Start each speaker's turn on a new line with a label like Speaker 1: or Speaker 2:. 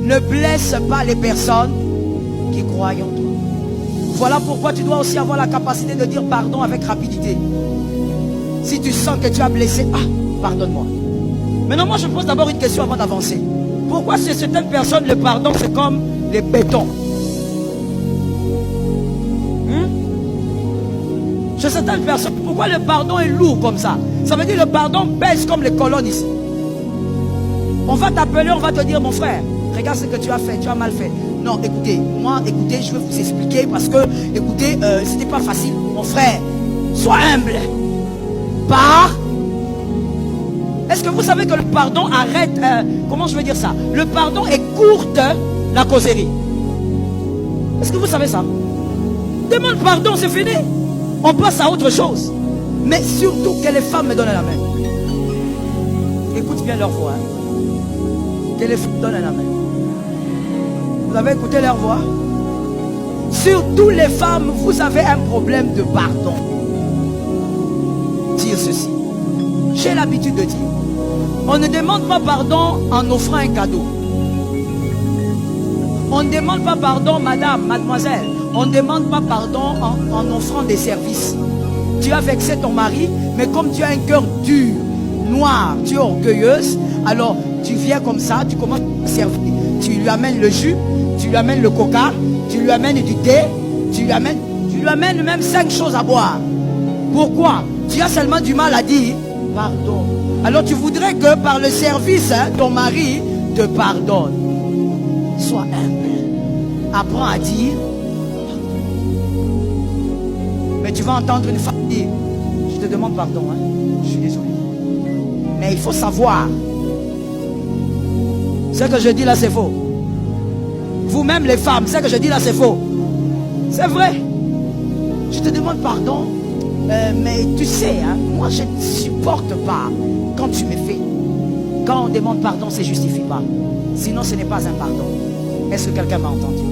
Speaker 1: ne blesse pas les personnes qui croient en toi. Voilà pourquoi tu dois aussi avoir la capacité de dire pardon avec rapidité. Si tu sens que tu as blessé, pardonne-moi. Maintenant, moi je pose d'abord une question avant d'avancer. Pourquoi chez certaines personnes le pardon c'est comme le béton? Chez certaines personnes, pourquoi le pardon est lourd comme ça? Ça veut dire le pardon pèse comme les colonnes ici. On va t'appeler, on va te dire mon frère, regarde ce que tu as fait, tu as mal fait. Non, écoutez, je vais vous expliquer parce que, écoutez, c'était pas facile. Mon frère, sois humble. Est-ce que vous savez que le pardon arrête, comment je vais dire ça? Le pardon écourte la causerie. Est-ce que vous savez ça? Demande pardon, c'est fini. On passe à autre chose. Mais surtout que les femmes me donnent la main. Écoute bien leur voix. Que les femmes donnent la main. Vous avez écouté leur voix? Surtout les femmes, vous avez un problème de pardon. Dire ceci. J'ai l'habitude de dire. On ne demande pas pardon en offrant un cadeau. On ne demande pas pardon, madame, mademoiselle. On ne demande pas pardon en offrant des services. Tu as vexé ton mari, mais comme tu as un cœur dur, noir, tu es orgueilleuse, alors tu viens comme ça, tu commences à servir. Tu lui amènes le jus, tu lui amènes le coca, tu lui amènes du thé, tu lui amènes même 5 choses à boire. Pourquoi? Tu as seulement du mal à dire pardon. Alors tu voudrais que par le service, ton mari te pardonne. Sois humble. Apprends à dire. Mais tu vas entendre une femme dire, je te demande pardon, je suis désolé. Mais il faut savoir, ce que je dis là c'est faux. Vous-même les femmes, ce que je dis là c'est faux. C'est vrai. Je te demande pardon, mais tu sais, moi je ne supporte pas quand tu me fais. Quand on demande pardon, ça ne justifie pas. Sinon ce n'est pas un pardon. Est-ce que quelqu'un m'a entendu?